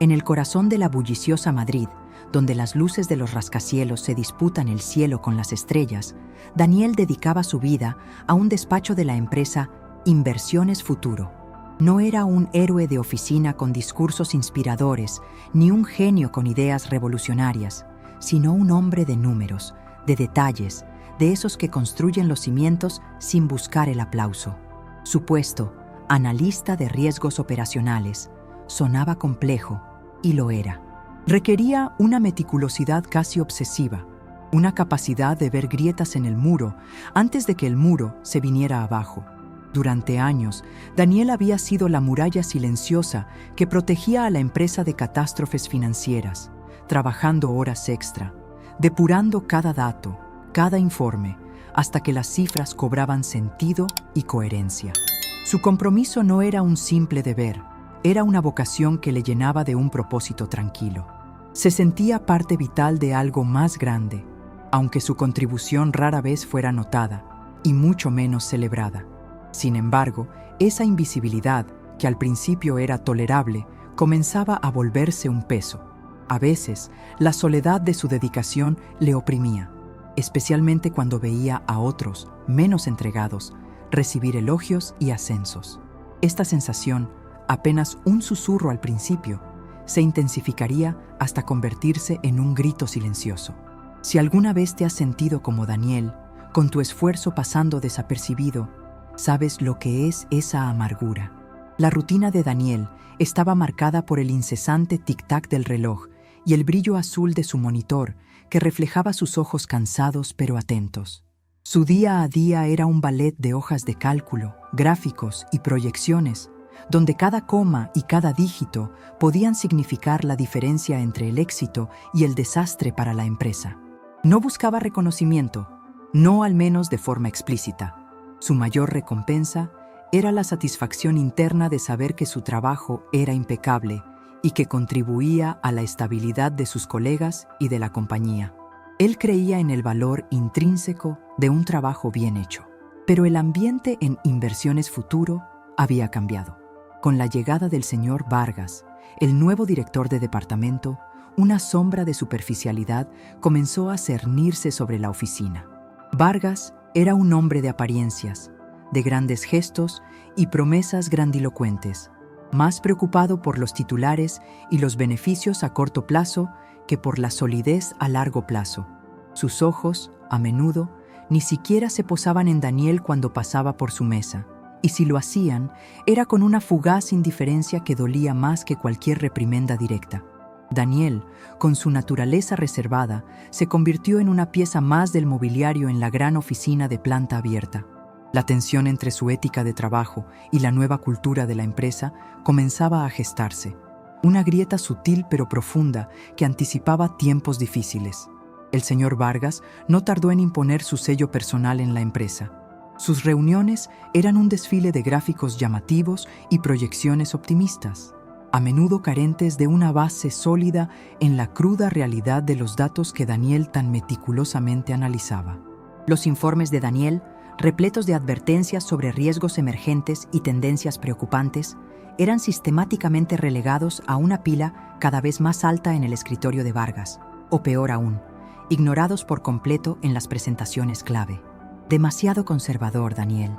En el corazón de la bulliciosa Madrid, donde las luces de los rascacielos se disputan el cielo con las estrellas, Daniel dedicaba su vida a un despacho de la empresa Inversiones Futuro. No era un héroe de oficina con discursos inspiradores, ni un genio con ideas revolucionarias, sino un hombre de números, de detalles, de esos que construyen los cimientos sin buscar el aplauso. Su puesto, analista de riesgos operacionales, sonaba complejo, y lo era. Requería una meticulosidad casi obsesiva, una capacidad de ver grietas en el muro antes de que el muro se viniera abajo. Durante años, Daniel había sido la muralla silenciosa que protegía a la empresa de catástrofes financieras, trabajando horas extra, depurando cada dato, cada informe, hasta que las cifras cobraban sentido y coherencia. Su compromiso no era un simple deber, era una vocación que le llenaba de un propósito tranquilo. Se sentía parte vital de algo más grande, aunque su contribución rara vez fuera notada, y mucho menos celebrada. Sin embargo, esa invisibilidad, que al principio era tolerable, comenzaba a volverse un peso. A veces, la soledad de su dedicación le oprimía, especialmente cuando veía a otros, menos entregados, recibir elogios y ascensos. Esta sensación, apenas un susurro al principio, se intensificaría hasta convertirse en un grito silencioso. Si alguna vez te has sentido como Daniel, con tu esfuerzo pasando desapercibido, sabes lo que es esa amargura. La rutina de Daniel estaba marcada por el incesante tic-tac del reloj y el brillo azul de su monitor que reflejaba sus ojos cansados pero atentos. Su día a día era un ballet de hojas de cálculo, gráficos y proyecciones, donde cada coma y cada dígito podían significar la diferencia entre el éxito y el desastre para la empresa. No buscaba reconocimiento, no al menos de forma explícita. Su mayor recompensa era la satisfacción interna de saber que su trabajo era impecable y que contribuía a la estabilidad de sus colegas y de la compañía. Él creía en el valor intrínseco de un trabajo bien hecho. Pero el ambiente en Inversiones Futuro había cambiado. Con la llegada del señor Vargas, el nuevo director de departamento, una sombra de superficialidad comenzó a cernirse sobre la oficina. Vargas era un hombre de apariencias, de grandes gestos y promesas grandilocuentes, más preocupado por los titulares y los beneficios a corto plazo que por la solidez a largo plazo. Sus ojos, a menudo, ni siquiera se posaban en Daniel cuando pasaba por su mesa, y si lo hacían, era con una fugaz indiferencia que dolía más que cualquier reprimenda directa. Daniel, con su naturaleza reservada, se convirtió en una pieza más del mobiliario en la gran oficina de planta abierta. La tensión entre su ética de trabajo y la nueva cultura de la empresa comenzaba a gestarse. Una grieta sutil pero profunda que anticipaba tiempos difíciles. El señor Vargas no tardó en imponer su sello personal en la empresa. Sus reuniones eran un desfile de gráficos llamativos y proyecciones optimistas, a menudo carentes de una base sólida en la cruda realidad de los datos que Daniel tan meticulosamente analizaba. Los informes de Daniel, repletos de advertencias sobre riesgos emergentes y tendencias preocupantes, eran sistemáticamente relegados a una pila cada vez más alta en el escritorio de Vargas, o peor aún, ignorados por completo en las presentaciones clave. «Demasiado conservador, Daniel»,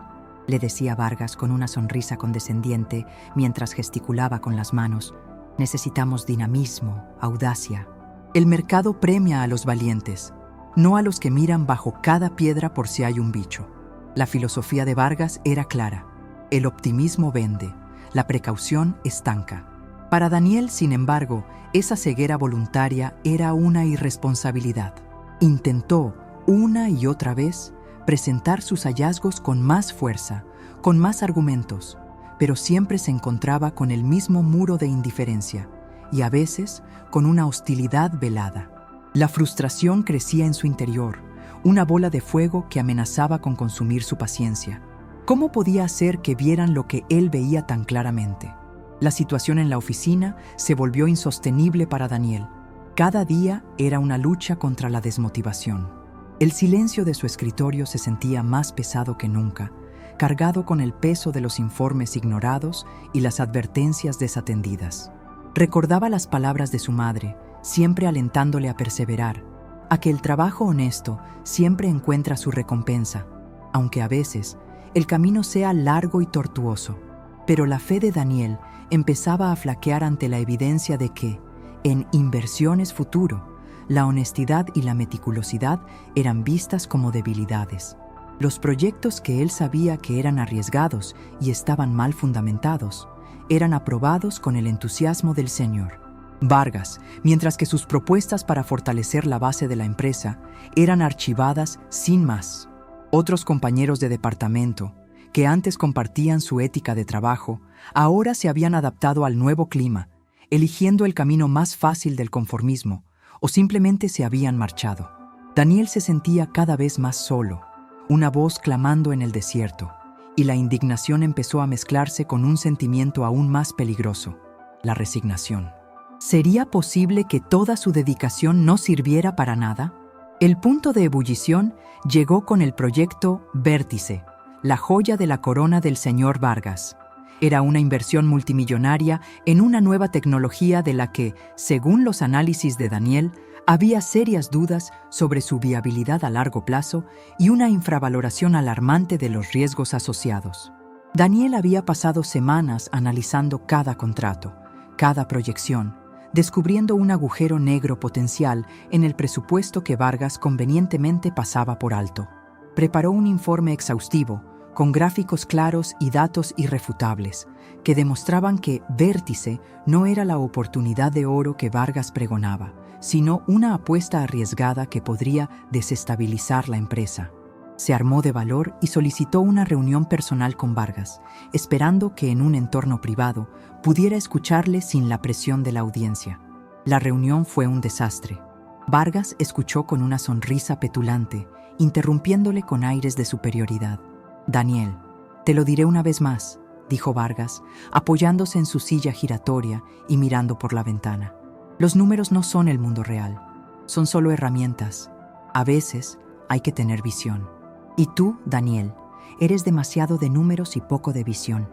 le decía Vargas con una sonrisa condescendiente mientras gesticulaba con las manos. «Necesitamos dinamismo, audacia». El mercado premia a los valientes, no a los que miran bajo cada piedra por si hay un bicho. La filosofía de Vargas era clara. El optimismo vende, la precaución estanca. Para Daniel, sin embargo, esa ceguera voluntaria era una irresponsabilidad. Intentó, una y otra vez, presentar sus hallazgos con más fuerza, con más argumentos, pero siempre se encontraba con el mismo muro de indiferencia y a veces con una hostilidad velada. La frustración crecía en su interior, una bola de fuego que amenazaba con consumir su paciencia. ¿Cómo podía hacer que vieran lo que él veía tan claramente? La situación en la oficina se volvió insostenible para Daniel. Cada día era una lucha contra la desmotivación. El silencio de su escritorio se sentía más pesado que nunca, cargado con el peso de los informes ignorados y las advertencias desatendidas. Recordaba las palabras de su madre, siempre alentándole a perseverar, a que el trabajo honesto siempre encuentra su recompensa, aunque a veces el camino sea largo y tortuoso. Pero la fe de Daniel empezaba a flaquear ante la evidencia de que, en Inversiones Futuro, la honestidad y la meticulosidad eran vistas como debilidades. Los proyectos que él sabía que eran arriesgados y estaban mal fundamentados, eran aprobados con el entusiasmo del Señor. Vargas, mientras que sus propuestas para fortalecer la base de la empresa eran archivadas sin más. Otros compañeros de departamento, que antes compartían su ética de trabajo, ahora se habían adaptado al nuevo clima, eligiendo el camino más fácil del conformismo, o simplemente se habían marchado. Daniel se sentía cada vez más solo, una voz clamando en el desierto, y la indignación empezó a mezclarse con un sentimiento aún más peligroso, la resignación. ¿Sería posible que toda su dedicación no sirviera para nada? El punto de ebullición llegó con el proyecto Vértice, la joya de la corona del señor Vargas. Era una inversión multimillonaria en una nueva tecnología de la que, según los análisis de Daniel, había serias dudas sobre su viabilidad a largo plazo y una infravaloración alarmante de los riesgos asociados. Daniel había pasado semanas analizando cada contrato, cada proyección, descubriendo un agujero negro potencial en el presupuesto que Vargas convenientemente pasaba por alto. Preparó un informe exhaustivo, con gráficos claros y datos irrefutables, que demostraban que Vértice no era la oportunidad de oro que Vargas pregonaba, sino una apuesta arriesgada que podría desestabilizar la empresa. Se armó de valor y solicitó una reunión personal con Vargas, esperando que en un entorno privado pudiera escucharle sin la presión de la audiencia. La reunión fue un desastre. Vargas escuchó con una sonrisa petulante, interrumpiéndole con aires de superioridad. «Daniel, te lo diré una vez más», dijo Vargas, apoyándose en su silla giratoria y mirando por la ventana. «Los números no son el mundo real, son solo herramientas. A veces hay que tener visión. Y tú, Daniel, eres demasiado de números y poco de visión.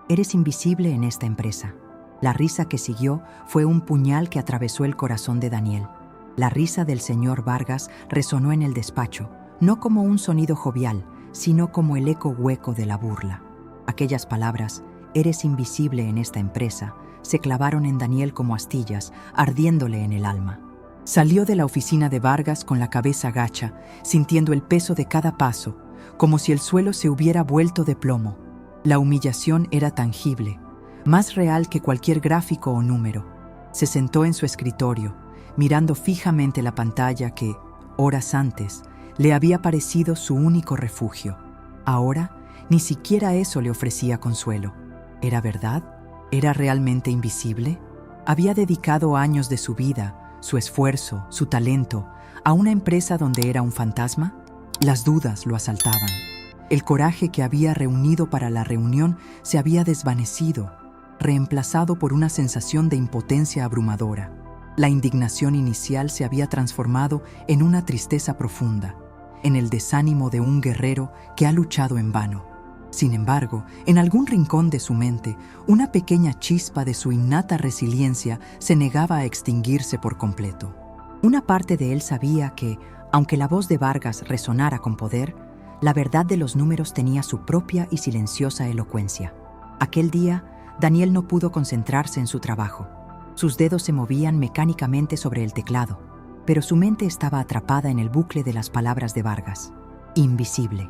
Eres invisible en esta empresa». La risa que siguió fue un puñal que atravesó el corazón de Daniel. La risa del señor Vargas resonó en el despacho, no como un sonido jovial, sino como el eco hueco de la burla. Aquellas palabras, «eres invisible en esta empresa», se clavaron en Daniel como astillas, ardiéndole en el alma. Salió de la oficina de Vargas con la cabeza gacha, sintiendo el peso de cada paso, como si el suelo se hubiera vuelto de plomo. La humillación era tangible, más real que cualquier gráfico o número. Se sentó en su escritorio, mirando fijamente la pantalla que, horas antes, le había parecido su único refugio. Ahora, ni siquiera eso le ofrecía consuelo. ¿Era verdad? ¿Era realmente invisible? Había dedicado años de su vida, su esfuerzo, su talento, a una empresa donde era un fantasma. Las dudas lo asaltaban. El coraje que había reunido para la reunión se había desvanecido, reemplazado por una sensación de impotencia abrumadora. La indignación inicial se había transformado en una tristeza profunda, en el desánimo de un guerrero que ha luchado en vano. Sin embargo, en algún rincón de su mente, una pequeña chispa de su innata resiliencia se negaba a extinguirse por completo. Una parte de él sabía que, aunque la voz de Vargas resonara con poder, la verdad de los números tenía su propia y silenciosa elocuencia. Aquel día, Daniel no pudo concentrarse en su trabajo. Sus dedos se movían mecánicamente sobre el teclado, pero su mente estaba atrapada en el bucle de las palabras de Vargas. Invisible.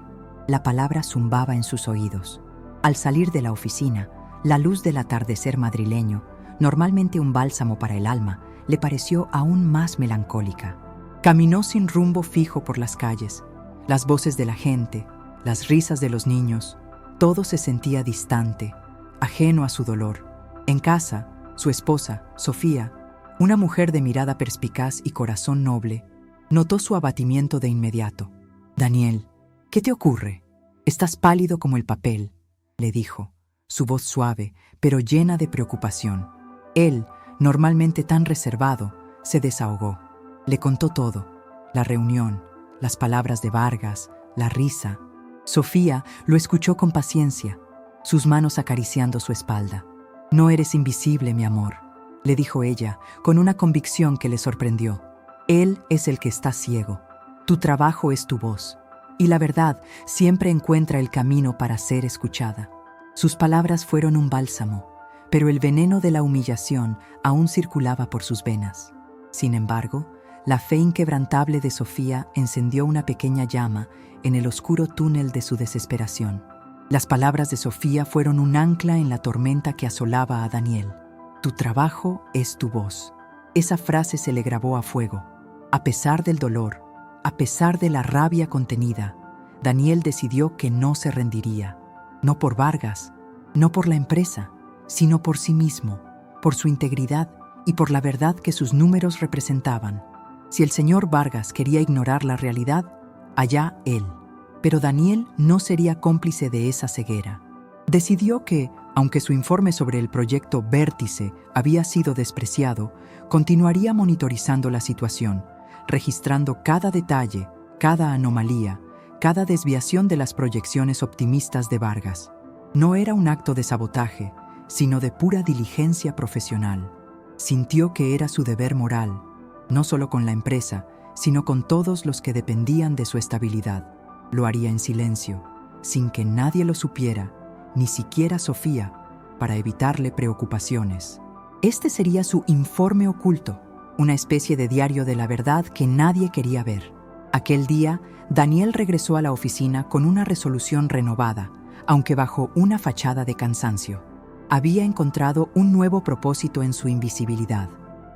La palabra zumbaba en sus oídos. Al salir de la oficina, la luz del atardecer madrileño, normalmente un bálsamo para el alma, le pareció aún más melancólica. Caminó sin rumbo fijo por las calles. Las voces de la gente, las risas de los niños, todo se sentía distante, ajeno a su dolor. En casa, su esposa, Sofía, una mujer de mirada perspicaz y corazón noble, notó su abatimiento de inmediato. «Daniel, ¿qué te ocurre? Estás pálido como el papel», le dijo, su voz suave, pero llena de preocupación. Él, normalmente tan reservado, se desahogó. Le contó todo: la reunión, las palabras de Vargas, la risa. Sofía lo escuchó con paciencia, sus manos acariciando su espalda. «No eres invisible, mi amor», le dijo ella, con una convicción que le sorprendió. Él es el que está ciego. Tu trabajo es tu voz. Y la verdad siempre encuentra el camino para ser escuchada. Sus palabras fueron un bálsamo, pero el veneno de la humillación aún circulaba por sus venas. Sin embargo, la fe inquebrantable de Sofía encendió una pequeña llama en el oscuro túnel de su desesperación. Las palabras de Sofía fueron un ancla en la tormenta que asolaba a Daniel. Tu trabajo es tu voz. Esa frase se le grabó a fuego. A pesar del dolor, a pesar de la rabia contenida, Daniel decidió que no se rendiría. No por Vargas, no por la empresa, sino por sí mismo, por su integridad y por la verdad que sus números representaban. Si el señor Vargas quería ignorar la realidad, allá él. Pero Daniel no sería cómplice de esa ceguera. Decidió que, aunque su informe sobre el proyecto Vértice había sido despreciado, continuaría monitorizando la situación, registrando cada detalle, cada anomalía, cada desviación de las proyecciones optimistas de Vargas. No era un acto de sabotaje, sino de pura diligencia profesional. Sintió que era su deber moral, no solo con la empresa, sino con todos los que dependían de su estabilidad. Lo haría en silencio, sin que nadie lo supiera, ni siquiera Sofía, para evitarle preocupaciones. Este sería su informe oculto, una especie de diario de la verdad que nadie quería ver. Aquel día, Daniel regresó a la oficina con una resolución renovada, aunque bajo una fachada de cansancio. Había encontrado un nuevo propósito en su invisibilidad.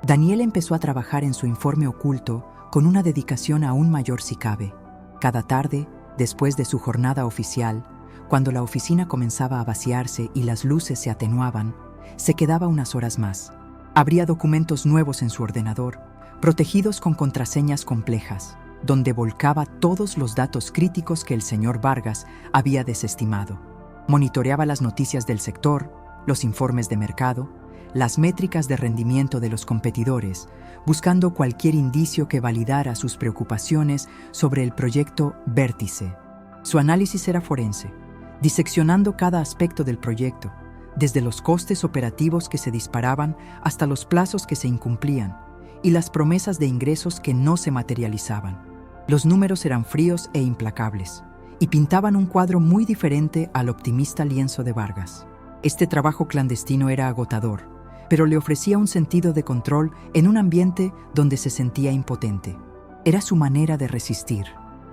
Daniel empezó a trabajar en su informe oculto con una dedicación aún mayor si cabe. Cada tarde, después de su jornada oficial, cuando la oficina comenzaba a vaciarse y las luces se atenuaban, se quedaba unas horas más. Abría documentos nuevos en su ordenador, protegidos con contraseñas complejas, donde volcaba todos los datos críticos que el señor Vargas había desestimado. Monitoreaba las noticias del sector, los informes de mercado, las métricas de rendimiento de los competidores, buscando cualquier indicio que validara sus preocupaciones sobre el proyecto Vértice. Su análisis era forense, diseccionando cada aspecto del proyecto, desde los costes operativos que se disparaban hasta los plazos que se incumplían y las promesas de ingresos que no se materializaban. Los números eran fríos e implacables y pintaban un cuadro muy diferente al optimista lienzo de Vargas. Este trabajo clandestino era agotador, pero le ofrecía un sentido de control en un ambiente donde se sentía impotente. Era su manera de resistir,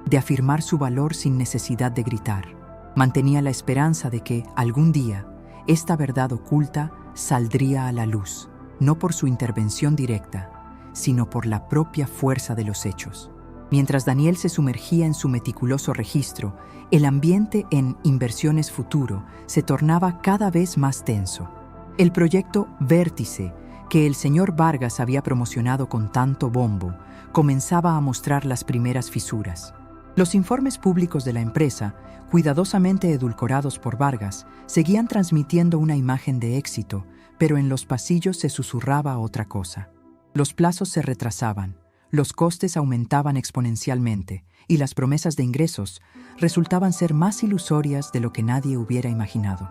de afirmar su valor sin necesidad de gritar. Mantenía la esperanza de que, algún día, esta verdad oculta saldría a la luz, no por su intervención directa, sino por la propia fuerza de los hechos. Mientras Daniel se sumergía en su meticuloso registro, el ambiente en Inversiones Futuro se tornaba cada vez más tenso. El proyecto Vértice, que el señor Vargas había promocionado con tanto bombo, comenzaba a mostrar las primeras fisuras. Los informes públicos de la empresa, cuidadosamente edulcorados por Vargas, seguían transmitiendo una imagen de éxito, pero en los pasillos se susurraba otra cosa. Los plazos se retrasaban, los costes aumentaban exponencialmente y las promesas de ingresos resultaban ser más ilusorias de lo que nadie hubiera imaginado.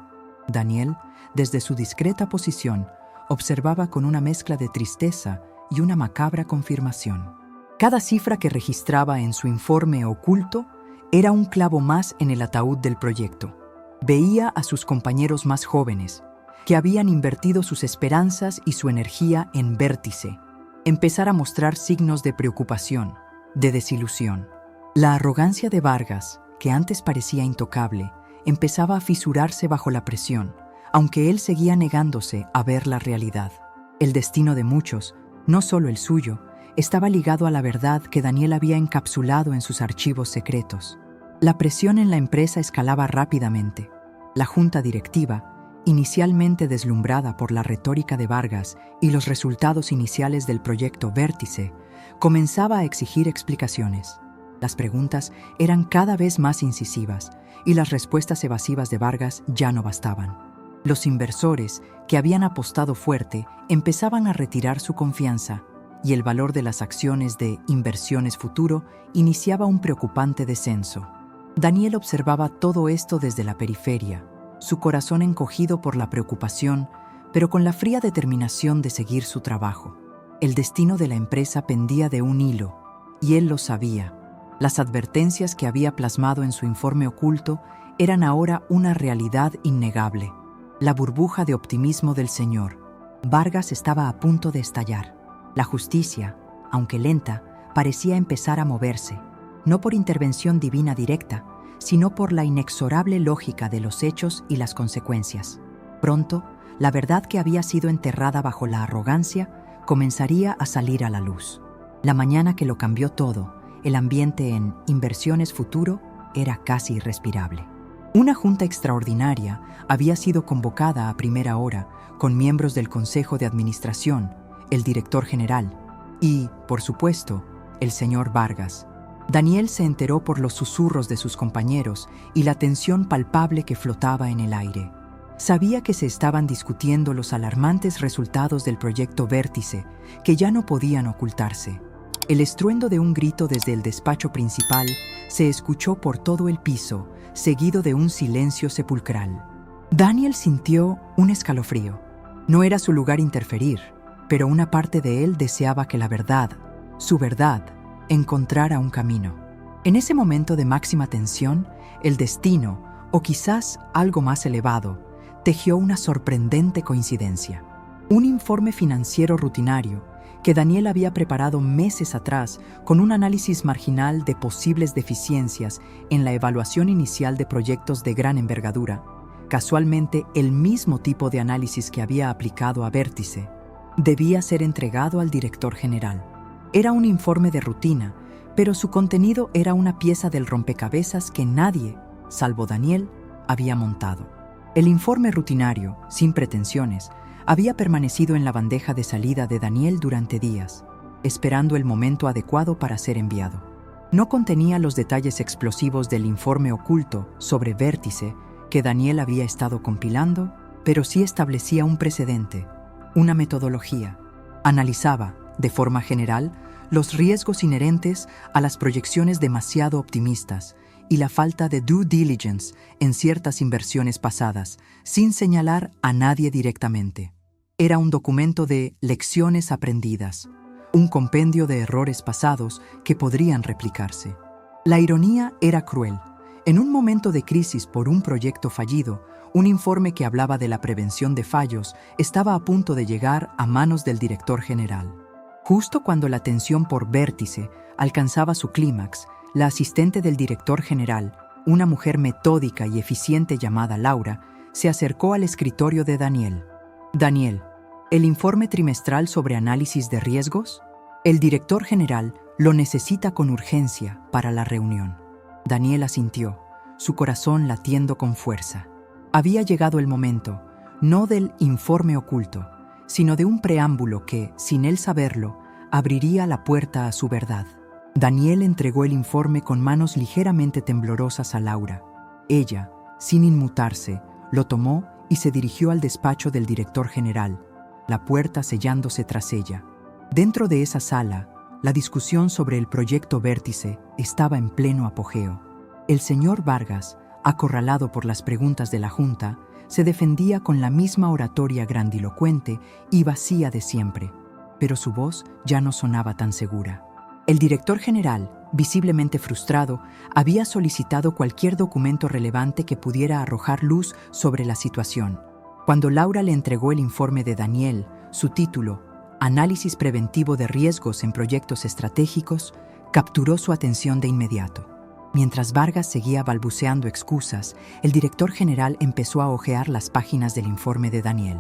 Daniel, desde su discreta posición, observaba con una mezcla de tristeza y una macabra confirmación. Cada cifra que registraba en su informe oculto era un clavo más en el ataúd del proyecto. Veía a sus compañeros más jóvenes, que habían invertido sus esperanzas y su energía en Vértice, empezar a mostrar signos de preocupación, de desilusión. La arrogancia de Vargas, que antes parecía intocable, empezaba a fisurarse bajo la presión, aunque él seguía negándose a ver la realidad. El destino de muchos, no solo el suyo, estaba ligado a la verdad que Daniel había encapsulado en sus archivos secretos. La presión en la empresa escalaba rápidamente. La junta directiva, inicialmente deslumbrada por la retórica de Vargas y los resultados iniciales del proyecto Vértice, comenzaba a exigir explicaciones. Las preguntas eran cada vez más incisivas y las respuestas evasivas de Vargas ya no bastaban. Los inversores, que habían apostado fuerte, empezaban a retirar su confianza y el valor de las acciones de Inversiones Futuro iniciaba un preocupante descenso. Daniel observaba todo esto desde la periferia, su corazón encogido por la preocupación, pero con la fría determinación de seguir su trabajo. El destino de la empresa pendía de un hilo, y él lo sabía. Las advertencias que había plasmado en su informe oculto eran ahora una realidad innegable. La burbuja de optimismo del señor Vargas estaba a punto de estallar. La justicia, aunque lenta, parecía empezar a moverse, no por intervención divina directa, sino por la inexorable lógica de los hechos y las consecuencias. Pronto, la verdad que había sido enterrada bajo la arrogancia comenzaría a salir a la luz. La mañana que lo cambió todo, el ambiente en Inversiones Futuro era casi irrespirable. Una junta extraordinaria había sido convocada a primera hora con miembros del Consejo de Administración, el director general y, por supuesto, el señor Vargas. Daniel se enteró por los susurros de sus compañeros y la tensión palpable que flotaba en el aire. Sabía que se estaban discutiendo los alarmantes resultados del proyecto Vértice, que ya no podían ocultarse. El estruendo de un grito desde el despacho principal se escuchó por todo el piso, seguido de un silencio sepulcral. Daniel sintió un escalofrío. No era su lugar interferir, pero una parte de él deseaba que la verdad, su verdad, encontrara un camino. En ese momento de máxima tensión, el destino, o quizás algo más elevado, tejió una sorprendente coincidencia. Un informe financiero rutinario que Daniel había preparado meses atrás con un análisis marginal de posibles deficiencias en la evaluación inicial de proyectos de gran envergadura, casualmente el mismo tipo de análisis que había aplicado a Vértice, debía ser entregado al director general. Era un informe de rutina, pero su contenido era una pieza del rompecabezas que nadie, salvo Daniel, había montado. El informe rutinario, sin pretensiones, había permanecido en la bandeja de salida de Daniel durante días, esperando el momento adecuado para ser enviado. No contenía los detalles explosivos del informe oculto sobre Vértice que Daniel había estado compilando, pero sí establecía un precedente, una metodología. Analizaba, de forma general, los riesgos inherentes a las proyecciones demasiado optimistas y la falta de due diligence en ciertas inversiones pasadas, sin señalar a nadie directamente. Era un documento de lecciones aprendidas, un compendio de errores pasados que podrían replicarse. La ironía era cruel. En un momento de crisis por un proyecto fallido, un informe que hablaba de la prevención de fallos estaba a punto de llegar a manos del director general. Justo cuando la tensión por Vértice alcanzaba su clímax, la asistente del director general, una mujer metódica y eficiente llamada Laura, se acercó al escritorio de Daniel. Daniel, ¿el informe trimestral sobre análisis de riesgos? El director general lo necesita con urgencia para la reunión. Daniel asintió, su corazón latiendo con fuerza. Había llegado el momento, no del informe oculto, sino de un preámbulo que, sin él saberlo, abriría la puerta a su verdad. Daniel entregó el informe con manos ligeramente temblorosas a Laura. Ella, sin inmutarse, lo tomó y se dirigió al despacho del director general, la puerta sellándose tras ella. Dentro de esa sala, la discusión sobre el proyecto Vértice estaba en pleno apogeo. El señor Vargas, acorralado por las preguntas de la Junta, se defendía con la misma oratoria grandilocuente y vacía de siempre, pero su voz ya no sonaba tan segura. El director general, visiblemente frustrado, había solicitado cualquier documento relevante que pudiera arrojar luz sobre la situación. Cuando Laura le entregó el informe de Daniel, su título, Análisis preventivo de riesgos en proyectos estratégicos, capturó su atención de inmediato. Mientras Vargas seguía balbuceando excusas, el director general empezó a hojear las páginas del informe de Daniel.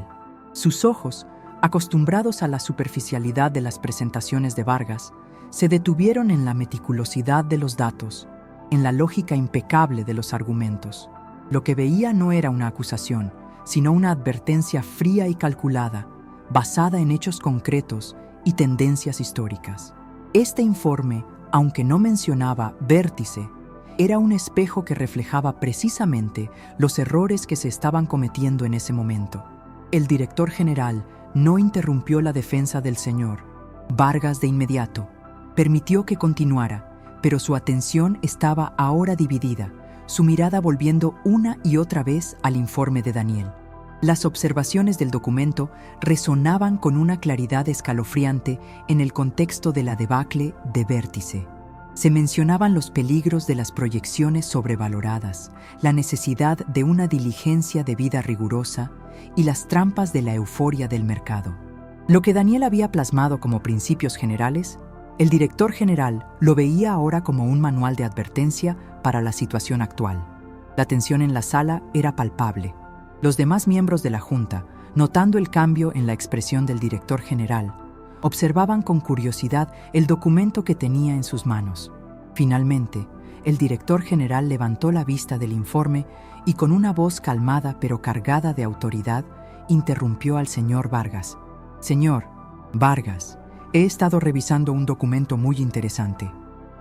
Sus ojos, acostumbrados a la superficialidad de las presentaciones de Vargas, se detuvieron en la meticulosidad de los datos, en la lógica impecable de los argumentos. Lo que veía no era una acusación, sino una advertencia fría y calculada, basada en hechos concretos y tendencias históricas. Este informe, aunque no mencionaba Vértice, era un espejo que reflejaba precisamente los errores que se estaban cometiendo en ese momento. El director general no interrumpió la defensa del señor Vargas de inmediato. Permitió que continuara, pero su atención estaba ahora dividida, su mirada volviendo una y otra vez al informe de Daniel. Las observaciones del documento resonaban con una claridad escalofriante en el contexto de la debacle de Vértice. Se mencionaban los peligros de las proyecciones sobrevaloradas, la necesidad de una diligencia de vida rigurosa y las trampas de la euforia del mercado. Lo que Daniel había plasmado como principios generales, el director general lo veía ahora como un manual de advertencia para la situación actual. La tensión en la sala era palpable. Los demás miembros de la Junta, notando el cambio en la expresión del director general, observaban con curiosidad el documento que tenía en sus manos. Finalmente, el director general levantó la vista del informe y con una voz calmada pero cargada de autoridad, interrumpió al señor Vargas. «Señor Vargas, he estado revisando un documento muy interesante.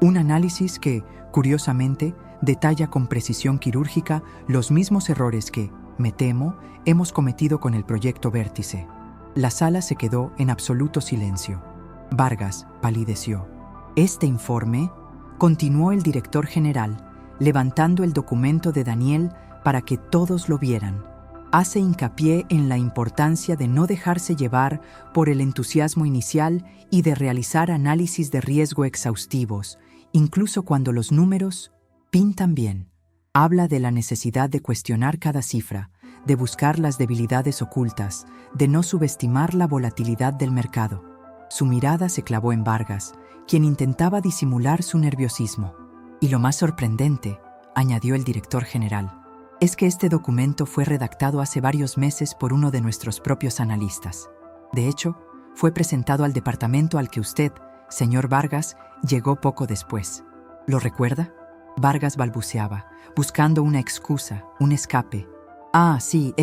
Un análisis que, curiosamente, detalla con precisión quirúrgica los mismos errores que, me temo, hemos cometido con el proyecto Vértice». La sala se quedó en absoluto silencio. Vargas palideció. «Este informe», continuó el director general, levantando el documento de Daniel para que todos lo vieran, «hace hincapié en la importancia de no dejarse llevar por el entusiasmo inicial y de realizar análisis de riesgo exhaustivos, incluso cuando los números pintan bien. Habla de la necesidad de cuestionar cada cifra, de buscar las debilidades ocultas, de no subestimar la volatilidad del mercado». Su mirada se clavó en Vargas, quien intentaba disimular su nerviosismo. «Y lo más sorprendente», añadió el director general, «es que este documento fue redactado hace varios meses por uno de nuestros propios analistas. De hecho, fue presentado al departamento al que usted, señor Vargas, llegó poco después. ¿Lo recuerda?». Vargas balbuceaba, buscando una excusa, un escape. «Ah, sí,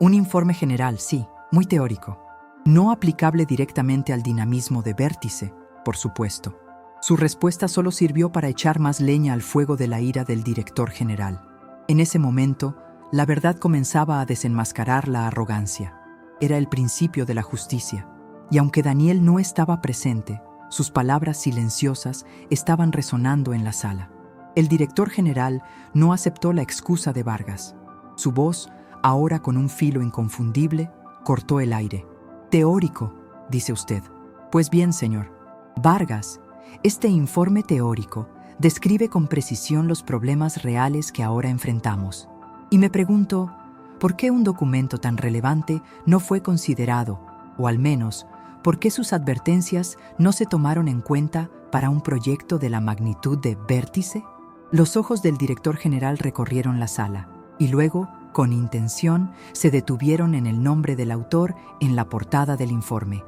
un informe general, sí, muy teórico. No aplicable directamente al dinamismo de Vértice, por supuesto». Su respuesta solo sirvió para echar más leña al fuego de la ira del director general. En ese momento, la verdad comenzaba a desenmascarar la arrogancia. Era el principio de la justicia, y aunque Daniel no estaba presente, sus palabras silenciosas estaban resonando en la sala. El director general no aceptó la excusa de Vargas. Su voz, ahora con un filo inconfundible, cortó el aire. «Teórico», dice usted. Pues bien, señor Vargas, este informe teórico describe con precisión los problemas reales que ahora enfrentamos. Y me pregunto, ¿por qué un documento tan relevante no fue considerado, o al menos, por qué sus advertencias no se tomaron en cuenta para un proyecto de la magnitud de Vértice? Los ojos del director general recorrieron la sala, y luego, con intención, se detuvieron en el nombre del autor en la portada del informe: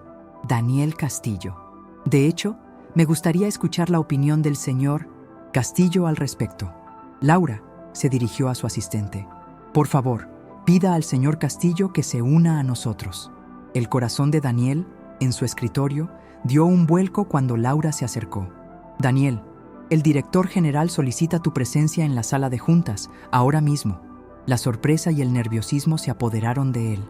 Daniel Castillo. De hecho, me gustaría escuchar la opinión del señor Castillo al respecto. Laura se dirigió a su asistente. «Por favor, pida al señor Castillo que se una a nosotros». El corazón de Daniel, en su escritorio, dio un vuelco cuando Laura se acercó. «Daniel, el director general solicita tu presencia en la sala de juntas, ahora mismo». La sorpresa y el nerviosismo se apoderaron de él.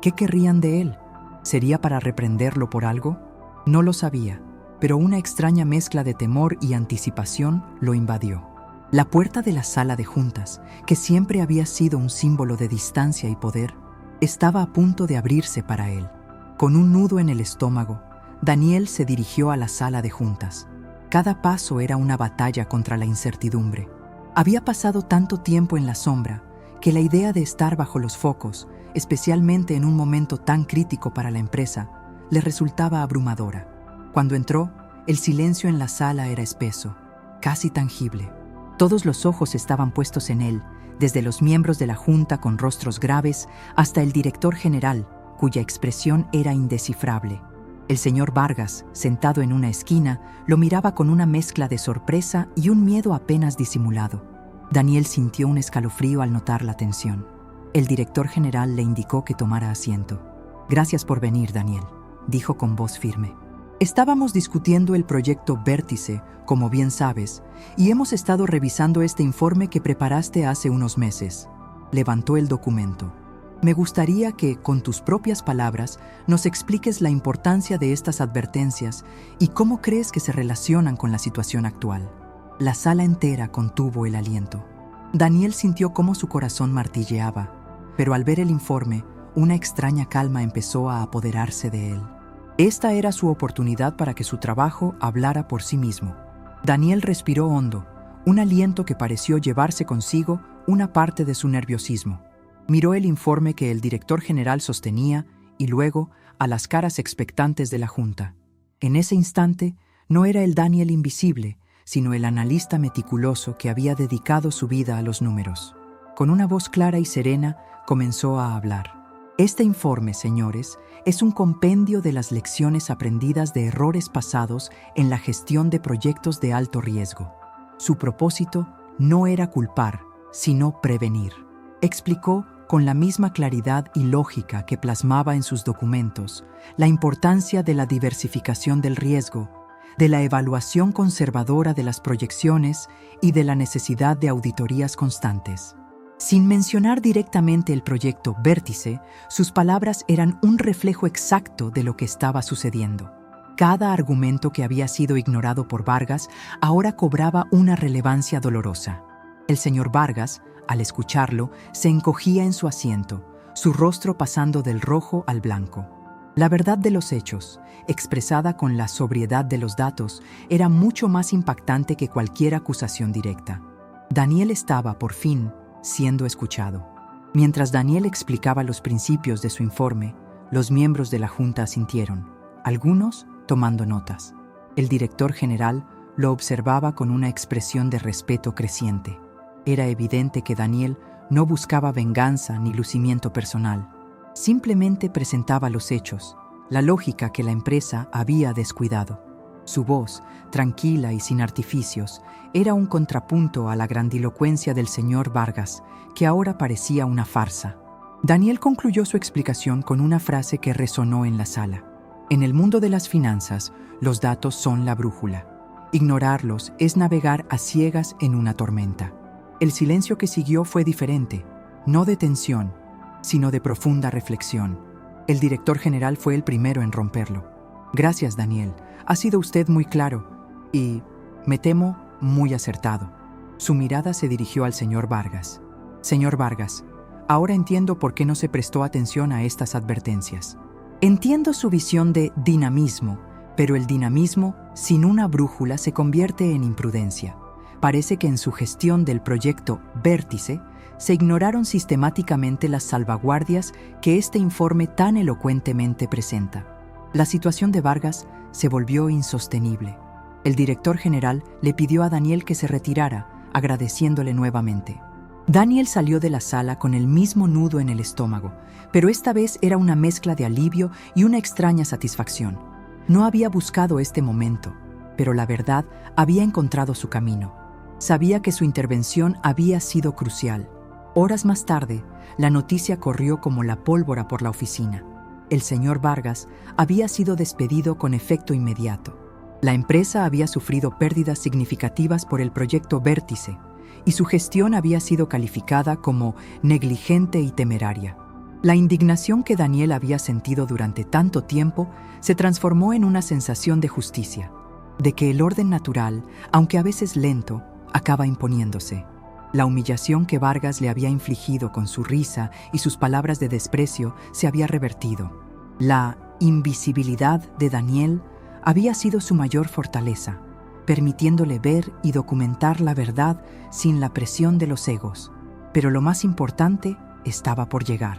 ¿Qué querrían de él? ¿Sería para reprenderlo por algo? No lo sabía, pero una extraña mezcla de temor y anticipación lo invadió. La puerta de la sala de juntas, que siempre había sido un símbolo de distancia y poder, estaba a punto de abrirse para él. Con un nudo en el estómago, Daniel se dirigió a la sala de juntas. Cada paso era una batalla contra la incertidumbre. Había pasado tanto tiempo en la sombra que la idea de estar bajo los focos, especialmente en un momento tan crítico para la empresa, le resultaba abrumadora. Cuando entró, el silencio en la sala era espeso, casi tangible. Todos los ojos estaban puestos en él, desde los miembros de la Junta con rostros graves hasta el director general, cuya expresión era indescifrable. El señor Vargas, sentado en una esquina, lo miraba con una mezcla de sorpresa y un miedo apenas disimulado. Daniel sintió un escalofrío al notar la tensión. El director general le indicó que tomara asiento. «Gracias por venir, Daniel», dijo con voz firme. «Estábamos discutiendo el proyecto Vértice, como bien sabes, y hemos estado revisando este informe que preparaste hace unos meses». Levantó el documento. «Me gustaría que, con tus propias palabras, nos expliques la importancia de estas advertencias y cómo crees que se relacionan con la situación actual». La sala entera contuvo el aliento. Daniel sintió cómo su corazón martilleaba, pero al ver el informe, una extraña calma empezó a apoderarse de él. Esta era su oportunidad para que su trabajo hablara por sí mismo. Daniel respiró hondo, un aliento que pareció llevarse consigo una parte de su nerviosismo. Miró el informe que el director general sostenía y luego a las caras expectantes de la junta. En ese instante, no era el Daniel invisible, sino el analista meticuloso que había dedicado su vida a los números. Con una voz clara y serena, comenzó a hablar. Este informe, señores, es un compendio de las lecciones aprendidas de errores pasados en la gestión de proyectos de alto riesgo. Su propósito no era culpar, sino prevenir. Explicó con la misma claridad y lógica que plasmaba en sus documentos la importancia de la diversificación del riesgo, de la evaluación conservadora de las proyecciones y de la necesidad de auditorías constantes. Sin mencionar directamente el proyecto Vértice, sus palabras eran un reflejo exacto de lo que estaba sucediendo. Cada argumento que había sido ignorado por Vargas ahora cobraba una relevancia dolorosa. El señor Vargas, al escucharlo, se encogía en su asiento, su rostro pasando del rojo al blanco. La verdad de los hechos, expresada con la sobriedad de los datos, era mucho más impactante que cualquier acusación directa. Daniel estaba, por fin, siendo escuchado. Mientras Daniel explicaba los principios de su informe, los miembros de la junta asintieron, algunos tomando notas. El director general lo observaba con una expresión de respeto creciente. Era evidente que Daniel no buscaba venganza ni lucimiento personal. Simplemente presentaba los hechos, la lógica que la empresa había descuidado. Su voz, tranquila y sin artificios, era un contrapunto a la grandilocuencia del señor Vargas, que ahora parecía una farsa. Daniel concluyó su explicación con una frase que resonó en la sala. En el mundo de las finanzas, los datos son la brújula. Ignorarlos es navegar a ciegas en una tormenta. El silencio que siguió fue diferente, no de tensión, sino de profunda reflexión. El director general fue el primero en romperlo. Gracias, Daniel. Ha sido usted muy claro y, me temo, muy acertado. Su mirada se dirigió al señor Vargas. Señor Vargas, ahora entiendo por qué no se prestó atención a estas advertencias. Entiendo su visión de dinamismo, pero el dinamismo sin una brújula se convierte en imprudencia. Parece que en su gestión del proyecto Vértice se ignoraron sistemáticamente las salvaguardias que este informe tan elocuentemente presenta. La situación de Vargas se volvió insostenible. El director general le pidió a Daniel que se retirara, agradeciéndole nuevamente. Daniel salió de la sala con el mismo nudo en el estómago, pero esta vez era una mezcla de alivio y una extraña satisfacción. No había buscado este momento, pero la verdad había encontrado su camino. Sabía que su intervención había sido crucial. Horas más tarde, la noticia corrió como la pólvora por la oficina. El señor Vargas había sido despedido con efecto inmediato. La empresa había sufrido pérdidas significativas por el proyecto Vértice y su gestión había sido calificada como negligente y temeraria. La indignación que Daniel había sentido durante tanto tiempo se transformó en una sensación de justicia, de que el orden natural, aunque a veces lento, acaba imponiéndose. La humillación que Vargas le había infligido con su risa y sus palabras de desprecio se había revertido. La invisibilidad de Daniel había sido su mayor fortaleza, permitiéndole ver y documentar la verdad sin la presión de los egos. Pero lo más importante estaba por llegar: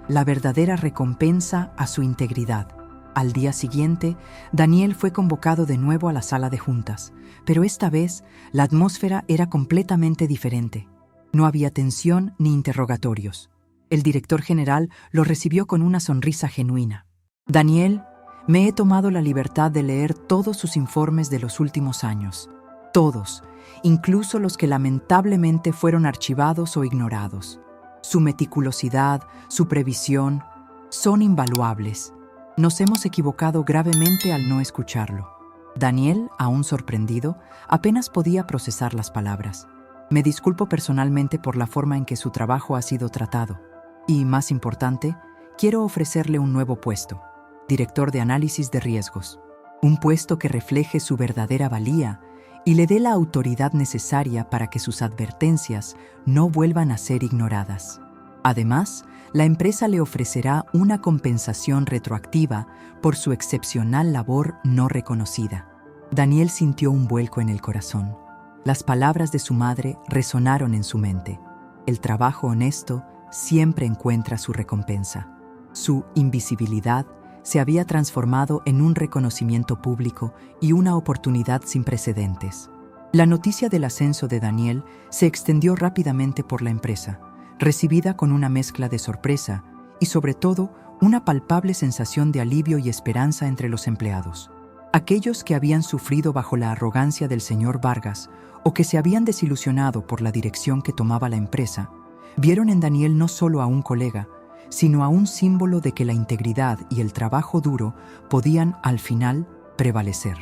la verdadera recompensa a su integridad. Al día siguiente, Daniel fue convocado de nuevo a la sala de juntas, pero esta vez la atmósfera era completamente diferente. No había tensión ni interrogatorios. El director general lo recibió con una sonrisa genuina. Daniel, me he tomado la libertad de leer todos sus informes de los últimos años. Todos, incluso los que lamentablemente fueron archivados o ignorados. Su meticulosidad, su previsión, son invaluables. Nos hemos equivocado gravemente al no escucharlo. Daniel, aún sorprendido, apenas podía procesar las palabras. Me disculpo personalmente por la forma en que su trabajo ha sido tratado. Y, más importante, quiero ofrecerle un nuevo puesto: director de análisis de riesgos. Un puesto que refleje su verdadera valía y le dé la autoridad necesaria para que sus advertencias no vuelvan a ser ignoradas. Además, La empresa le ofrecerá una compensación retroactiva por su excepcional labor no reconocida. Daniel sintió un vuelco en el corazón. Las palabras de su madre resonaron en su mente. El trabajo honesto siempre encuentra su recompensa. Su invisibilidad se había transformado en un reconocimiento público y una oportunidad sin precedentes. La noticia del ascenso de Daniel se extendió rápidamente por la empresa, recibida con una mezcla de sorpresa y, sobre todo, una palpable sensación de alivio y esperanza entre los empleados. Aquellos que habían sufrido bajo la arrogancia del señor Vargas o que se habían desilusionado por la dirección que tomaba la empresa, vieron en Daniel no solo a un colega, sino a un símbolo de que la integridad y el trabajo duro podían, al final, prevalecer.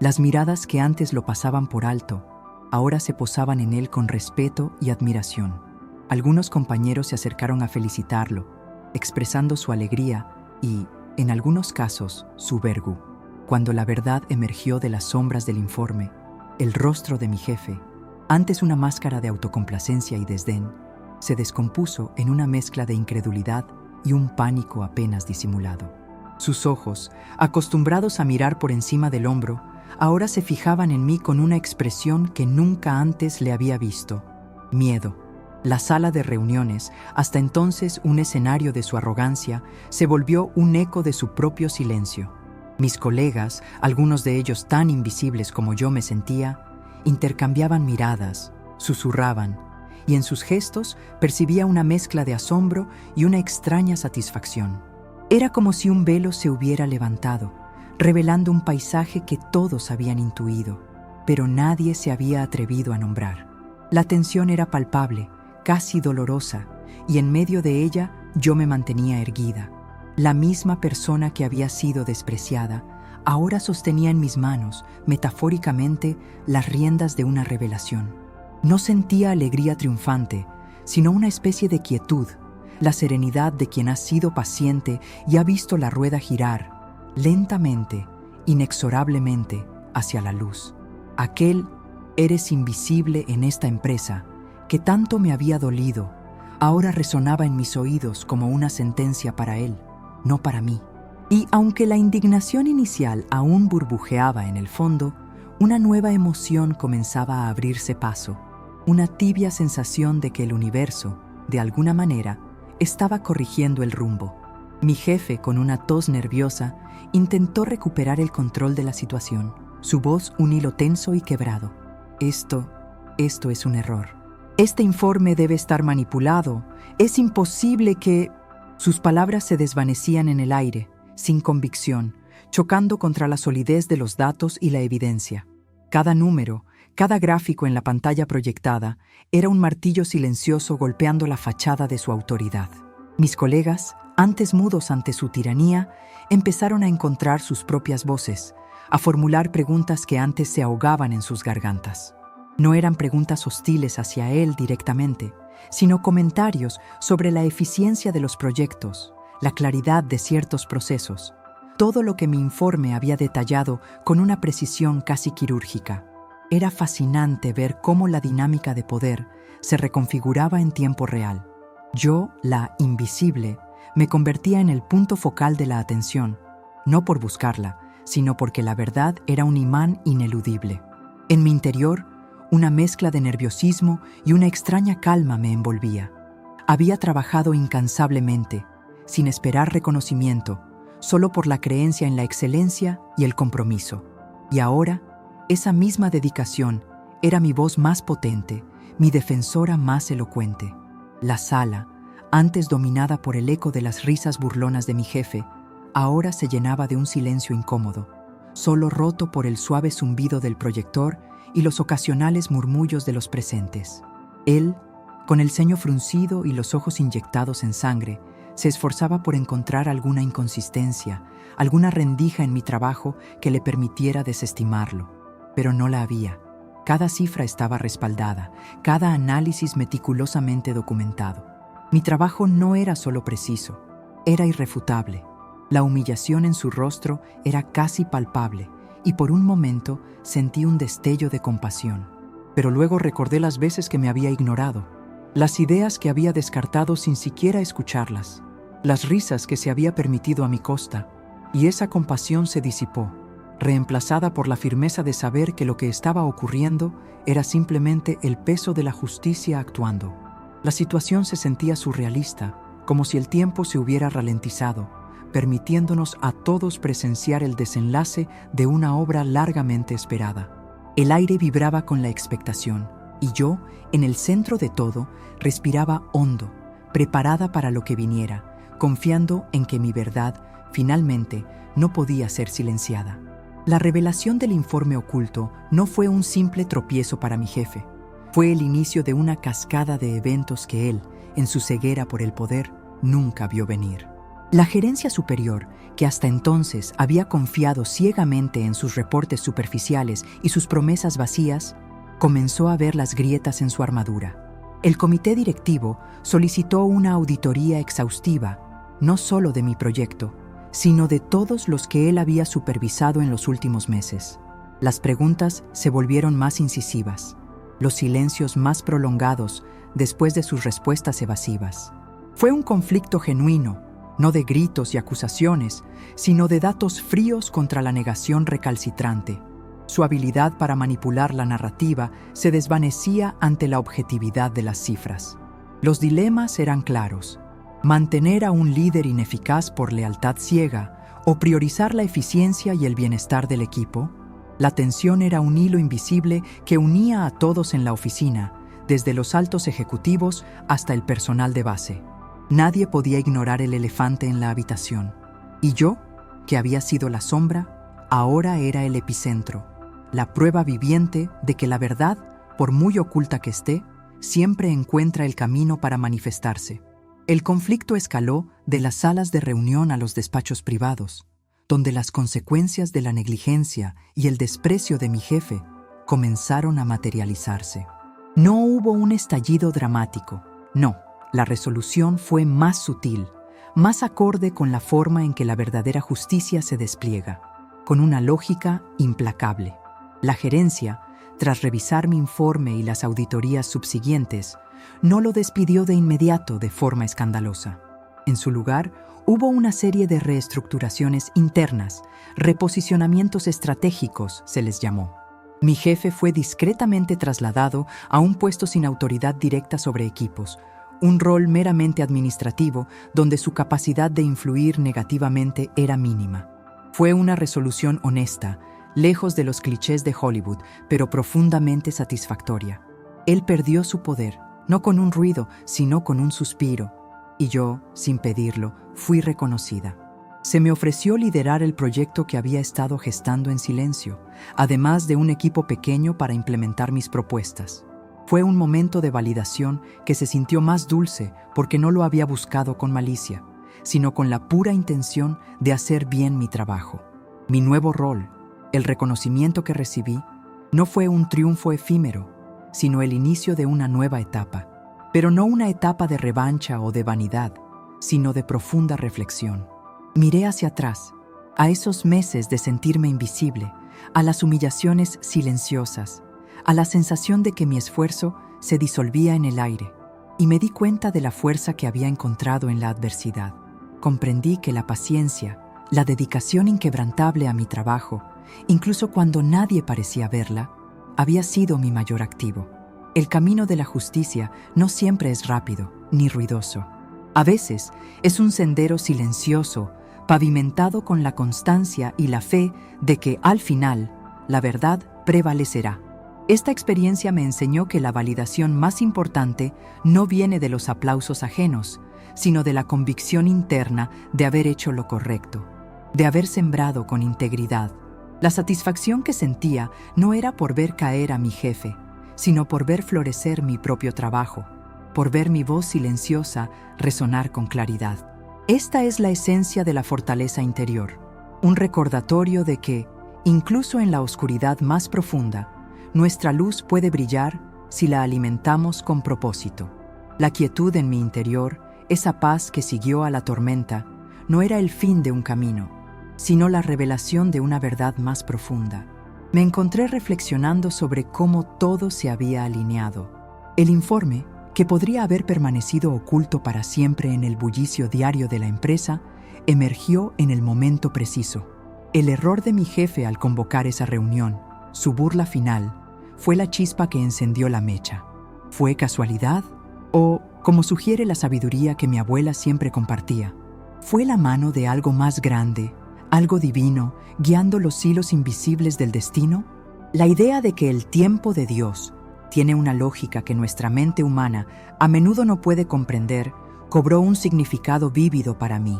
Las miradas que antes lo pasaban por alto, ahora se posaban en él con respeto y admiración. Algunos compañeros se acercaron a felicitarlo, expresando su alegría y, en algunos casos, su vergüenza. Cuando la verdad emergió de las sombras del informe, el rostro de mi jefe, antes una máscara de autocomplacencia y desdén, se descompuso en una mezcla de incredulidad y un pánico apenas disimulado. Sus ojos, acostumbrados a mirar por encima del hombro, ahora se fijaban en mí con una expresión que nunca antes le había visto: miedo. La sala de reuniones, hasta entonces un escenario de su arrogancia, se volvió un eco de su propio silencio. Mis colegas, algunos de ellos tan invisibles como yo me sentía, intercambiaban miradas, susurraban, y en sus gestos percibía una mezcla de asombro y una extraña satisfacción. Era como si un velo se hubiera levantado, revelando un paisaje que todos habían intuido, pero nadie se había atrevido a nombrar. La tensión era palpable, casi dolorosa, y en medio de ella yo me mantenía erguida. La misma persona que había sido despreciada, ahora sostenía en mis manos, metafóricamente, las riendas de una revelación. No sentía alegría triunfante, sino una especie de quietud, la serenidad de quien ha sido paciente y ha visto la rueda girar, lentamente, inexorablemente, hacia la luz. Aquel "eres invisible en esta empresa", que tanto me había dolido, ahora resonaba en mis oídos como una sentencia para él, no para mí. Y aunque la indignación inicial aún burbujeaba en el fondo, una nueva emoción comenzaba a abrirse paso, una tibia sensación de que el universo, de alguna manera, estaba corrigiendo el rumbo. Mi jefe, con una tos nerviosa, intentó recuperar el control de la situación, su voz un hilo tenso y quebrado. Esto es un error. Este informe debe estar manipulado. Es imposible que... Sus palabras se desvanecían en el aire, sin convicción, chocando contra la solidez de los datos y la evidencia. Cada número, cada gráfico en la pantalla proyectada, era un martillo silencioso golpeando la fachada de su autoridad. Mis colegas, antes mudos ante su tiranía, empezaron a encontrar sus propias voces, a formular preguntas que antes se ahogaban en sus gargantas. No eran preguntas hostiles hacia él directamente, sino comentarios sobre la eficiencia de los proyectos, la claridad de ciertos procesos, todo lo que mi informe había detallado con una precisión casi quirúrgica. Era fascinante ver cómo la dinámica de poder se reconfiguraba en tiempo real. Yo, la invisible, me convertía en el punto focal de la atención, no por buscarla, sino porque la verdad era un imán ineludible. En mi interior, una mezcla de nerviosismo y una extraña calma me envolvía. Había trabajado incansablemente, sin esperar reconocimiento, solo por la creencia en la excelencia y el compromiso. Y ahora, esa misma dedicación era mi voz más potente, mi defensora más elocuente. La sala, antes dominada por el eco de las risas burlonas de mi jefe, ahora se llenaba de un silencio incómodo, solo roto por el suave zumbido del proyector y los ocasionales murmullos de los presentes. Él, con el ceño fruncido y los ojos inyectados en sangre, se esforzaba por encontrar alguna inconsistencia, alguna rendija en mi trabajo que le permitiera desestimarlo. Pero no la había. Cada cifra estaba respaldada, cada análisis meticulosamente documentado. Mi trabajo no era solo preciso, era irrefutable. La humillación en su rostro era casi palpable, y por un momento sentí un destello de compasión. Pero luego recordé las veces que me había ignorado, las ideas que había descartado sin siquiera escucharlas, las risas que se había permitido a mi costa, y esa compasión se disipó, reemplazada por la firmeza de saber que lo que estaba ocurriendo era simplemente el peso de la justicia actuando. La situación se sentía surrealista, como si el tiempo se hubiera ralentizado, permitiéndonos a todos presenciar el desenlace de una obra largamente esperada. El aire vibraba con la expectación, y yo, en el centro de todo, respiraba hondo, preparada para lo que viniera, confiando en que mi verdad, finalmente, no podía ser silenciada. La revelación del informe oculto no fue un simple tropiezo para mi jefe. Fue el inicio de una cascada de eventos que él, en su ceguera por el poder, nunca vio venir. La gerencia superior, que hasta entonces había confiado ciegamente en sus reportes superficiales y sus promesas vacías, comenzó a ver las grietas en su armadura. El comité directivo solicitó una auditoría exhaustiva, no solo de mi proyecto, sino de todos los que él había supervisado en los últimos meses. Las preguntas se volvieron más incisivas, los silencios más prolongados después de sus respuestas evasivas. Fue un conflicto genuino, no de gritos y acusaciones, sino de datos fríos contra la negación recalcitrante. Su habilidad para manipular la narrativa se desvanecía ante la objetividad de las cifras. Los dilemas eran claros: mantener a un líder ineficaz por lealtad ciega o priorizar la eficiencia y el bienestar del equipo. La tensión era un hilo invisible que unía a todos en la oficina, desde los altos ejecutivos hasta el personal de base. Nadie podía ignorar el elefante en la habitación. Y yo, que había sido la sombra, ahora era el epicentro, la prueba viviente de que la verdad, por muy oculta que esté, siempre encuentra el camino para manifestarse. El conflicto escaló de las salas de reunión a los despachos privados, donde las consecuencias de la negligencia y el desprecio de mi jefe comenzaron a materializarse. No hubo un estallido dramático, no. La resolución fue más sutil, más acorde con la forma en que la verdadera justicia se despliega, con una lógica implacable. La gerencia, tras revisar mi informe y las auditorías subsiguientes, no lo despidió de inmediato de forma escandalosa. En su lugar, hubo una serie de reestructuraciones internas, reposicionamientos estratégicos, se les llamó. Mi jefe fue discretamente trasladado a un puesto sin autoridad directa sobre equipos, un rol meramente administrativo donde su capacidad de influir negativamente era mínima. Fue una resolución honesta, lejos de los clichés de Hollywood, pero profundamente satisfactoria. Él perdió su poder, no con un ruido, sino con un suspiro, y yo, sin pedirlo, fui reconocida. Se me ofreció liderar el proyecto que había estado gestando en silencio, además de un equipo pequeño para implementar mis propuestas. Fue un momento de validación que se sintió más dulce porque no lo había buscado con malicia, sino con la pura intención de hacer bien mi trabajo. Mi nuevo rol, el reconocimiento que recibí, no fue un triunfo efímero, sino el inicio de una nueva etapa. Pero no una etapa de revancha o de vanidad, sino de profunda reflexión. Miré hacia atrás, a esos meses de sentirme invisible, a las humillaciones silenciosas, a la sensación de que mi esfuerzo se disolvía en el aire, y me di cuenta de la fuerza que había encontrado en la adversidad. Comprendí que la paciencia, la dedicación inquebrantable a mi trabajo, incluso cuando nadie parecía verla, había sido mi mayor activo. El camino de la justicia no siempre es rápido ni ruidoso. A veces es un sendero silencioso, pavimentado con la constancia y la fe de que, al final, la verdad prevalecerá. Esta experiencia me enseñó que la validación más importante no viene de los aplausos ajenos, sino de la convicción interna de haber hecho lo correcto, de haber sembrado con integridad. La satisfacción que sentía no era por ver caer a mi jefe, sino por ver florecer mi propio trabajo, por ver mi voz silenciosa resonar con claridad. Esta es la esencia de la fortaleza interior, un recordatorio de que, incluso en la oscuridad más profunda, nuestra luz puede brillar si la alimentamos con propósito. La quietud en mi interior, esa paz que siguió a la tormenta, no era el fin de un camino, sino la revelación de una verdad más profunda. Me encontré reflexionando sobre cómo todo se había alineado. El informe, que podría haber permanecido oculto para siempre en el bullicio diario de la empresa, emergió en el momento preciso. El error de mi jefe al convocar esa reunión, su burla final, fue la chispa que encendió la mecha. ¿Fue casualidad? O, como sugiere la sabiduría que mi abuela siempre compartía, ¿fue la mano de algo más grande, algo divino, guiando los hilos invisibles del destino? La idea de que el tiempo de Dios tiene una lógica que nuestra mente humana a menudo no puede comprender, cobró un significado vívido para mí.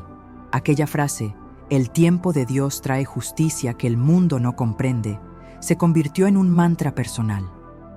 Aquella frase, el tiempo de Dios trae justicia que el mundo no comprende, se convirtió en un mantra personal.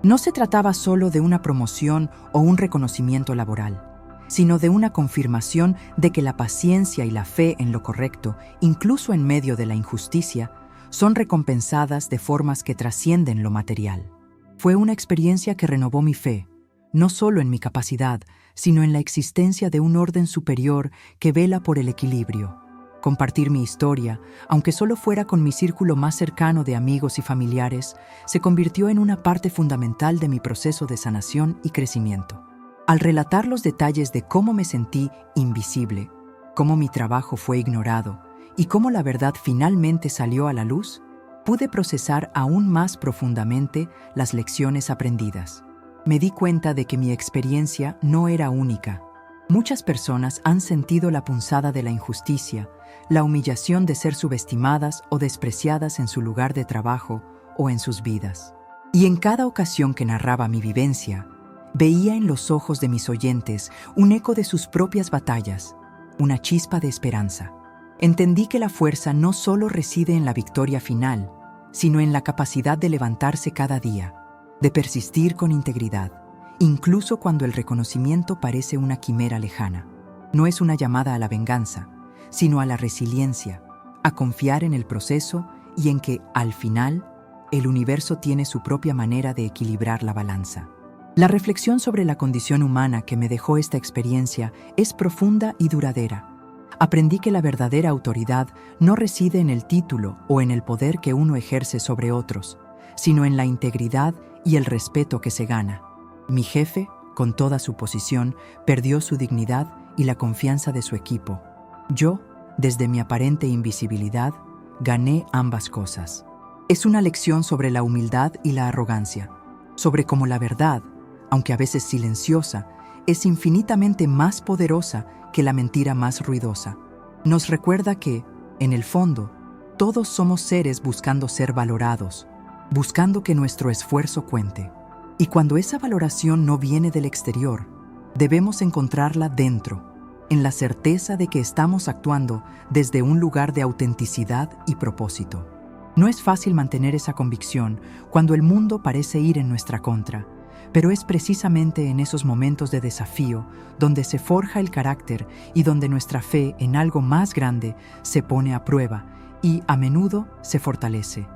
No se trataba solo de una promoción o un reconocimiento laboral, sino de una confirmación de que la paciencia y la fe en lo correcto, incluso en medio de la injusticia, son recompensadas de formas que trascienden lo material. Fue una experiencia que renovó mi fe, no solo en mi capacidad, sino en la existencia de un orden superior que vela por el equilibrio. Compartir mi historia, aunque solo fuera con mi círculo más cercano de amigos y familiares, se convirtió en una parte fundamental de mi proceso de sanación y crecimiento. Al relatar los detalles de cómo me sentí invisible, cómo mi trabajo fue ignorado y cómo la verdad finalmente salió a la luz, pude procesar aún más profundamente las lecciones aprendidas. Me di cuenta de que mi experiencia no era única. Muchas personas han sentido la punzada de la injusticia, la humillación de ser subestimadas o despreciadas en su lugar de trabajo o en sus vidas. Y en cada ocasión que narraba mi vivencia, veía en los ojos de mis oyentes un eco de sus propias batallas, una chispa de esperanza. Entendí que la fuerza no solo reside en la victoria final, sino en la capacidad de levantarse cada día, de persistir con integridad, incluso cuando el reconocimiento parece una quimera lejana. No es una llamada a la venganza, sino a la resiliencia, a confiar en el proceso y en que, al final, el universo tiene su propia manera de equilibrar la balanza. La reflexión sobre la condición humana que me dejó esta experiencia es profunda y duradera. Aprendí que la verdadera autoridad no reside en el título o en el poder que uno ejerce sobre otros, sino en la integridad y el respeto que se gana. Mi jefe, con toda su posición, perdió su dignidad y la confianza de su equipo. Yo, desde mi aparente invisibilidad, gané ambas cosas. Es una lección sobre la humildad y la arrogancia, sobre cómo la verdad, aunque a veces silenciosa, es infinitamente más poderosa que la mentira más ruidosa. Nos recuerda que, en el fondo, todos somos seres buscando ser valorados, buscando que nuestro esfuerzo cuente. Y cuando esa valoración no viene del exterior, debemos encontrarla dentro, en la certeza de que estamos actuando desde un lugar de autenticidad y propósito. No es fácil mantener esa convicción cuando el mundo parece ir en nuestra contra, pero es precisamente en esos momentos de desafío donde se forja el carácter y donde nuestra fe en algo más grande se pone a prueba y, a menudo, se fortalece.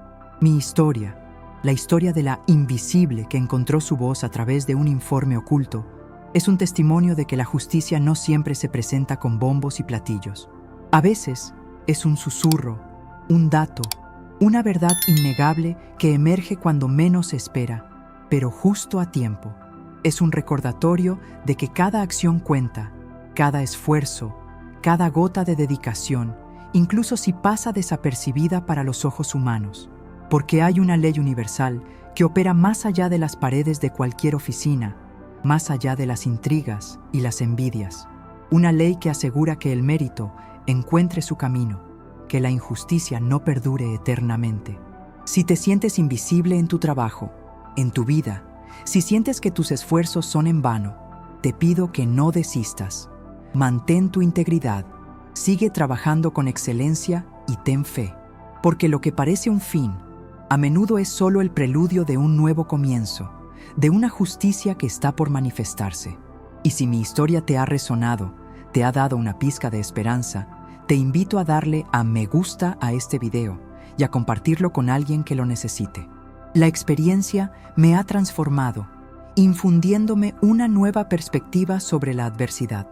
Mi historia, la historia de la invisible que encontró su voz a través de un informe oculto, es un testimonio de que la justicia no siempre se presenta con bombos y platillos. A veces es un susurro, un dato, una verdad innegable que emerge cuando menos se espera, pero justo a tiempo. Es un recordatorio de que cada acción cuenta, cada esfuerzo, cada gota de dedicación, incluso si pasa desapercibida para los ojos humanos, porque hay una ley universal que opera más allá de las paredes de cualquier oficina, más allá de las intrigas y las envidias. Una ley que asegura que el mérito encuentre su camino, que la injusticia no perdure eternamente. Si te sientes invisible en tu trabajo, en tu vida, si sientes que tus esfuerzos son en vano, te pido que no desistas. Mantén tu integridad, sigue trabajando con excelencia y ten fe, porque lo que parece un fin, a menudo es solo el preludio de un nuevo comienzo, de una justicia que está por manifestarse. Y si mi historia te ha resonado, te ha dado una pizca de esperanza, te invito a darle a me gusta a este video y a compartirlo con alguien que lo necesite. La experiencia me ha transformado, infundiéndome una nueva perspectiva sobre la adversidad.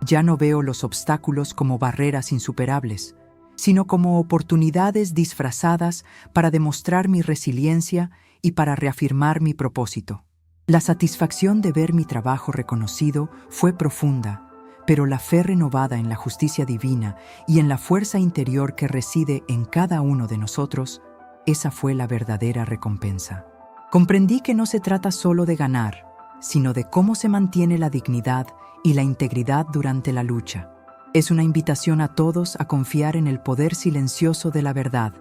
Ya no veo los obstáculos como barreras insuperables, sino como oportunidades disfrazadas para demostrar mi resiliencia y para reafirmar mi propósito. La satisfacción de ver mi trabajo reconocido fue profunda, pero la fe renovada en la justicia divina y en la fuerza interior que reside en cada uno de nosotros, esa fue la verdadera recompensa. Comprendí que no se trata solo de ganar, sino de cómo se mantiene la dignidad y la integridad durante la lucha. Es una invitación a todos a confiar en el poder silencioso de la verdad,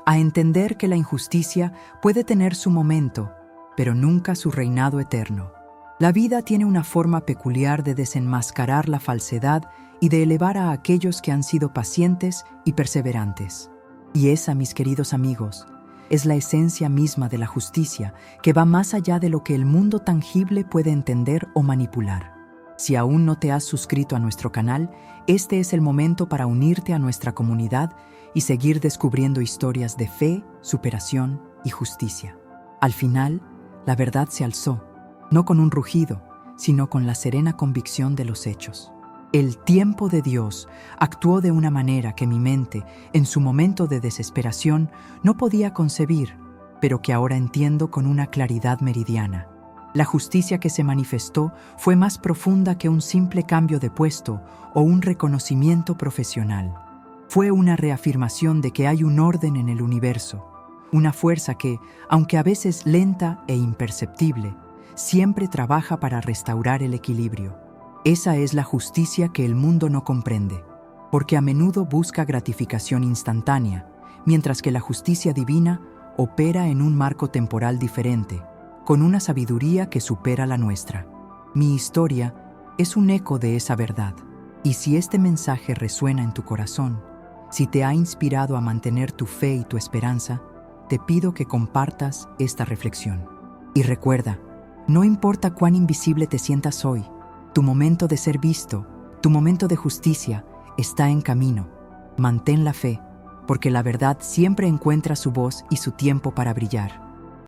a entender que la injusticia puede tener su momento, pero nunca su reinado eterno. La vida tiene una forma peculiar de desenmascarar la falsedad y de elevar a aquellos que han sido pacientes y perseverantes. Y esa, mis queridos amigos, es la esencia misma de la justicia, que va más allá de lo que el mundo tangible puede entender o manipular. Si aún no te has suscrito a nuestro canal, este es el momento para unirte a nuestra comunidad y seguir descubriendo historias de fe, superación y justicia. Al final, la verdad se alzó, no con un rugido, sino con la serena convicción de los hechos. El tiempo de Dios actuó de una manera que mi mente, en su momento de desesperación, no podía concebir, pero que ahora entiendo con una claridad meridiana. La justicia que se manifestó fue más profunda que un simple cambio de puesto o un reconocimiento profesional. Fue una reafirmación de que hay un orden en el universo, una fuerza que, aunque a veces lenta e imperceptible, siempre trabaja para restaurar el equilibrio. Esa es la justicia que el mundo no comprende, porque a menudo busca gratificación instantánea, mientras que la justicia divina opera en un marco temporal diferente, con una sabiduría que supera la nuestra. Mi historia es un eco de esa verdad, y si este mensaje resuena en tu corazón, si te ha inspirado a mantener tu fe y tu esperanza, te pido que compartas esta reflexión. Y recuerda, no importa cuán invisible te sientas hoy, tu momento de ser visto, tu momento de justicia, está en camino. Mantén la fe, porque la verdad siempre encuentra su voz y su tiempo para brillar.